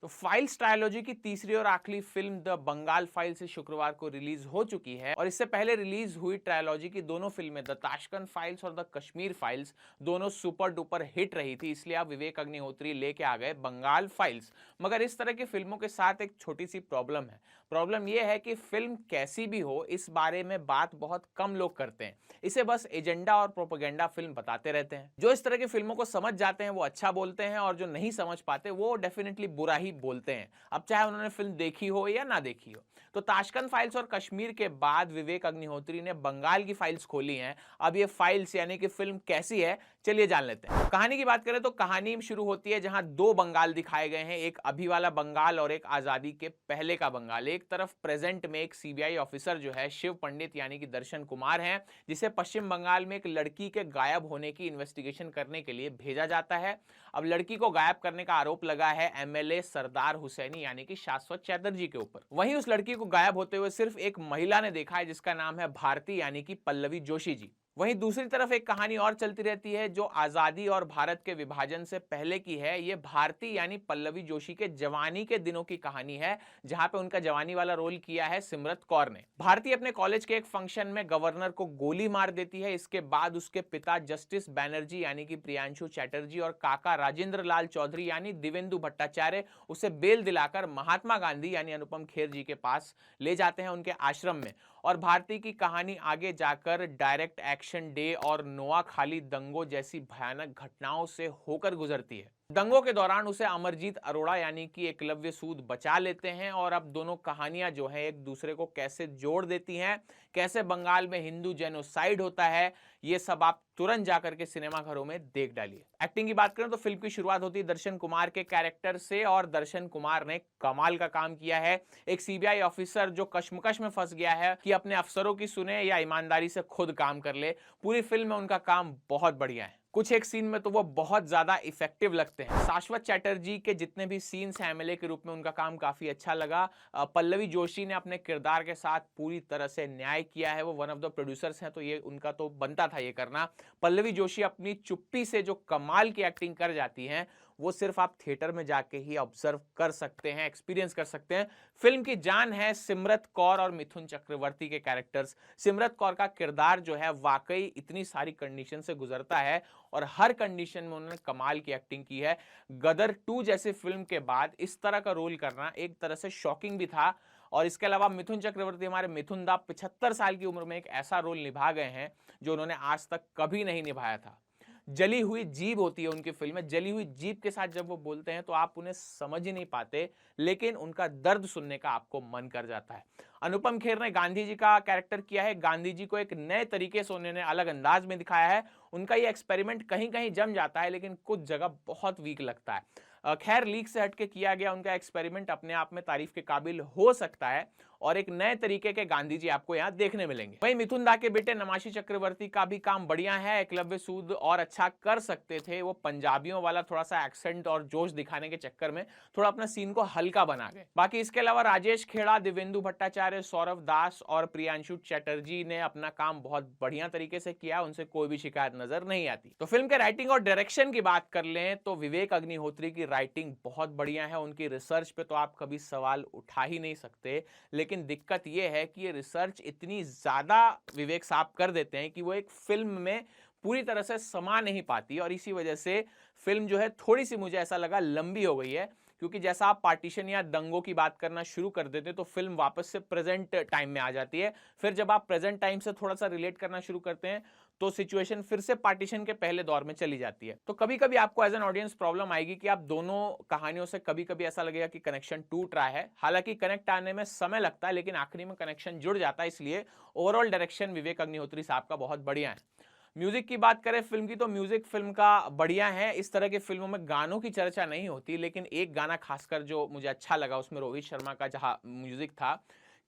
तो files trilogy की तीसरी और आखिरी फिल्म द बंगाल फाइल्स शुक्रवार को रिलीज हो चुकी है और इससे पहले रिलीज हुई ट्रायोलॉजी की दोनों फिल्में द ताशकंद फाइल्स और द कश्मीर फाइल्स दोनों सुपर डुपर हिट रही थी। इसलिए अब विवेक अग्निहोत्री लेके आ गए बंगाल फाइल्स। मगर इस तरह की फिल्मों के साथ एक छोटी सी प्रॉब्लम है। प्रॉब्लम यह है कि फिल्म कैसी भी हो इस बारे में बात बहुत कम लोग करते हैं। इसे बस एजेंडा और प्रोपेगेंडा फिल्म बताते रहते हैं। जो इस तरह की फिल्मों को समझ जाते हैं वो अच्छा बोलते हैं और जो नहीं समझ पाते वो डेफिनेटली बुरा ही बोलते हैं, अब चाहे उन्होंने फिल्म देखी हो या ना देखी हो। तो ताशकंद फाइल्स और कश्मीर के बाद विवेक अग्निहोत्री ने बंगाल की फाइल्स खोली हैं। अब ये फाइल्स यानी कि फिल्म कैसी है, चलिए जान लेते हैं। कहानी की बात करें तो कहानी शुरू होती है जहां दो बंगाल दिखाए गए हैं, एक अभी वाला बंगाल और एक आजादी के पहले का बंगाल। एक तरफ प्रेजेंट में एक सीबीआई ऑफिसर जो है शिव पंडित यानी कि दर्शन कुमार हैं, जिसे पश्चिम बंगाल में एक लड़की के गायब होने की इन्वेस्टिगेशन करने के लिए भेजा जाता है। अब लड़की को गायब करने का आरोप लगा है एमएलए सरदार हुसैनी यानी कि शाश्वत चैटर्जी के ऊपर। वहीं उस लड़की को गायब होते हुए सिर्फ एक महिला ने देखा है जिसका नाम है भारती यानी कि पल्लवी जोशी जी। वहीं दूसरी तरफ एक कहानी और चलती रहती है जो आजादी और भारत के विभाजन से पहले की है। ये भारती यानी पल्लवी जोशी के जवानी के दिनों की कहानी है, जहां पे उनका जवानी वाला रोल किया है सिमरत कौर ने। भारती अपने कॉलेज के एक फंक्शन में गवर्नर को गोली मार देती है। इसके बाद उसके पिता जस्टिस बैनर्जी यानी कि प्रियांशु चैटर्जी और काका राजेंद्र लाल चौधरी यानी दिवेंदु भट्टाचार्य उसे बेल दिलाकर महात्मा गांधी यानी अनुपम खेर जी के पास ले जाते हैं, उनके आश्रम में। और भारती की कहानी आगे जाकर डायरेक्ट एक्शन डे और नोआखाली दंगों जैसी भयानक घटनाओं से होकर गुजरती है। दंगों के दौरान उसे अमरजीत अरोड़ा यानी कि एकलव्य सूद बचा लेते हैं और अब दोनों कहानियां जो है एक दूसरे को कैसे जोड़ देती हैं, कैसे बंगाल में हिंदू जेनोसाइड होता है, ये सब आप तुरंत जाकर के सिनेमा घरों में देख डालिए। एक्टिंग की बात करें तो फिल्म की शुरुआत होती है दर्शन कुमार के कैरेक्टर से और दर्शन कुमार ने कमाल का काम किया है। एक सीबीआई ऑफिसर जो कश्मकश में फंस गया है कि अपने अफसरों की सुने या ईमानदारी से खुद काम कर ले, पूरी फिल्म में उनका काम बहुत बढ़िया है। कुछ एक सीन में तो वो बहुत ज्यादा इफेक्टिव लगते हैं। शाश्वत चैटर्जी के जितने भी सीन्स हैं एमएलए के रूप में, उनका काम काफी अच्छा लगा। पल्लवी जोशी ने अपने किरदार के साथ पूरी तरह से न्याय किया है। वो वन ऑफ द प्रोड्यूसर्स हैं तो ये उनका तो बनता था ये करना। पल्लवी जोशी अपनी चुप्पी से जो कमाल की एक्टिंग कर जाती हैं वो सिर्फ आप थिएटर में जाके ही ऑब्जर्व कर सकते हैं, एक्सपीरियंस कर सकते हैं। फिल्म की जान है सिमरत कौर और मिथुन चक्रवर्ती के कैरेक्टर्स। सिमरत कौर का किरदार जो है वाकई इतनी सारी कंडीशन से गुजरता है और हर कंडीशन में उन्होंने कमाल की एक्टिंग की है। गदर 2 जैसी फिल्म के बाद इस तरह का रोल करना एक तरह से शॉकिंग भी था। और इसके अलावा मिथुन चक्रवर्ती हमारे मिथुन दा 75 साल की उम्र में एक ऐसा रोल निभा गए हैं जो उन्होंने आज तक कभी नहीं निभाया था। जली हुई जीभ होती है उनकी फिल्म में। जली हुई जीभ के साथ जब वो बोलते हैं तो आप उन्हें समझ ही नहीं पाते, लेकिन उनका दर्द सुनने का आपको मन कर जाता है। अनुपम खेर ने गांधी जी का कैरेक्टर किया है। गांधी जी को एक नए तरीके से उन्होंने अलग अंदाज में दिखाया है। उनका ये एक्सपेरिमेंट कहीं कहीं जम जाता है लेकिन कुछ जगह बहुत वीक लगता है। खैर लीक से हटके किया गया उनका एक्सपेरिमेंट अपने आप में तारीफ के काबिल हो सकता है और एक नए तरीके के गांधी जी आपको यहाँ देखने मिलेंगे। वहीं मिथुन दा के बेटे नमाशी चक्रवर्ती का भी काम बढ़िया है। एकलव्य सूद और अच्छा कर सकते थे, वो पंजाबियों वाला थोड़ा सा एक्सेंट और जोश दिखाने के चक्कर में थोड़ा अपना सीन को हल्का बना गए। बाकी इसके अलावा राजेश खेड़ा, दिवेंदु भट्टाचार्य, सौरभ दास और प्रियांशु चैटर्जी ने अपना काम बहुत बढ़िया तरीके से किया, उनसे कोई भी शिकायत नजर नहीं आती। तो फिल्म के राइटिंग और डायरेक्शन की बात कर लें तो विवेक अग्निहोत्री की राइटिंग बहुत बढ़िया है। उनकी रिसर्च पे तो आप कभी सवाल उठा ही नहीं सकते, लेकिन दिक्कत यह है कि ये रिसर्च इतनी ज्यादा विवेक साहब कर देते हैं कि वो एक फिल्म में पूरी तरह से समा नहीं पाती और इसी वजह से फिल्म जो है थोड़ी सी मुझे ऐसा लगा लंबी हो गई है। क्योंकि जैसा आप पार्टीशन या दंगों की बात करना शुरू कर देते तो फिल्म वापस से प्रेजेंट टाइम में आ जाती है। फिर जब आप प्रेजेंट टाइम से थोड़ा सा रिलेट करना शुरू करते हैं तो सिचुएशन फिर से पार्टीशन के पहले दौर में चली जाती है। तो कभी कभी आपको एज एन ऑडियंस प्रॉब्लम आएगी कि आप दोनों कहानियों से कभी कभी ऐसा लगेगा कि कनेक्शन टूट रहा है। हालांकि कनेक्ट आने में समय लगता है लेकिन आखिरी में कनेक्शन जुड़ जाता है। इसलिए ओवरऑल डायरेक्शन विवेक अग्निहोत्री साहब का बहुत बढ़िया है। म्यूजिक की बात करें फिल्म की तो म्यूजिक फिल्म का बढ़िया है। इस तरह की फिल्मों में गानों की चर्चा नहीं होती, लेकिन एक गाना खासकर जो मुझे अच्छा लगा उसमें रोहित शर्मा का जहां म्यूजिक था,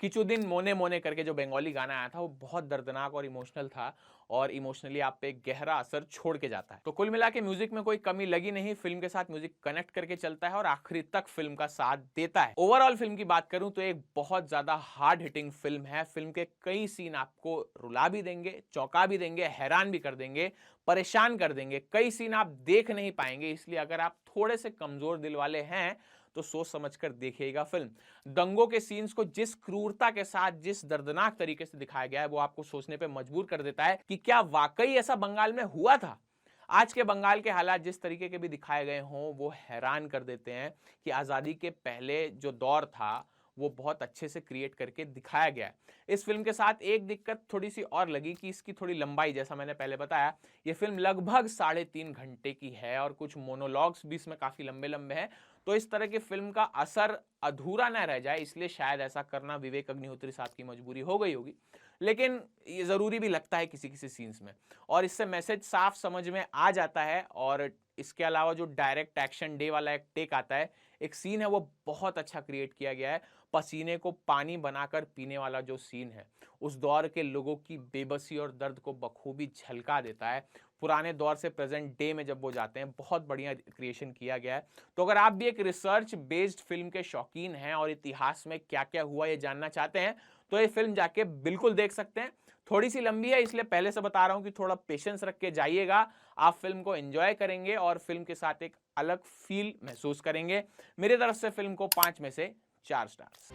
किचुदिन मोने मोने करके जो बंगाली गाना आया था वो बहुत दर्दनाक और इमोशनल था और इमोशनली आप पे गहरा असर छोड़ के जाता है। तो कुल मिला के म्यूजिक में कोई कमी लगी नहीं। फिल्म के साथ म्यूजिक कनेक्ट करके चलता है और आखिरी तक फिल्म का साथ देता है। ओवरऑल फिल्म की बात करूं तो एक बहुत ज्यादा हार्ड हिटिंग फिल्म है। फिल्म के कई सीन आपको रुला भी देंगे, चौंका भी देंगे, हैरान भी कर देंगे, परेशान कर देंगे। कई सीन आप देख नहीं पाएंगे, इसलिए अगर आप थोड़े से कमजोर दिल वाले हैं तो सोच समझकर देखिएगा फिल्म। दंगों के सीन्स को जिस क्रूरता के साथ, जिस दर्दनाक तरीके से दिखाया गया है, वो आपको सोचने पे मजबूर कर देता है कि क्या वाकई ऐसा बंगाल में हुआ था। आज के बंगाल के हालात जिस तरीके के भी दिखाए गए हों, वो हैरान कर देते हैं कि आज़ादी के पहले जो दौर था वो बहुत अच्छे से क्रिएट करके दिखाया गया है। इस फिल्म के साथ एक दिक्कत थोड़ी सी और लगी कि इसकी थोड़ी लंबाई, जैसा मैंने पहले बताया, ये फिल्म लगभग 3.5 घंटे की है और कुछ मोनोलॉग्स भी इसमें काफी लंबे लंबे हैं। तो इस तरह की फिल्म का असर अधूरा ना रह जाए, इसलिए शायद ऐसा करना विवेक अग्निहोत्री साहब की मजबूरी हो गई होगी। लेकिन ये जरूरी भी लगता है किसी किसी सीन्स में, और इससे मैसेज साफ समझ में आ जाता है। और इसके अलावा जो डायरेक्ट एक्शन डे वाला एक टेक आता है, एक सीन है, वो बहुत अच्छा क्रिएट किया गया है। पसीने को पानी बनाकर पीने वाला जो सीन है, उस दौर के लोगों की बेबसी और दर्द को बखूबी झलका देता है। पुराने दौर से प्रेजेंट डे में जब वो जाते हैं, बहुत बढ़िया क्रिएशन किया गया है। तो अगर आप भी एक रिसर्च बेस्ड फिल्म के शौकीन हैं और इतिहास में क्या क्या हुआ ये जानना चाहते हैं, तो ये फिल्म जाके बिल्कुल देख सकते हैं। थोड़ी सी लंबी है, इसलिए पहले से बता रहा हूं कि थोड़ा पेशेंस रख के जाइएगा। आप फिल्म को एंजॉय करेंगे और फिल्म के साथ एक अलग फील महसूस करेंगे। मेरी तरफ से फिल्म को 5 में से 4 स्टार्स।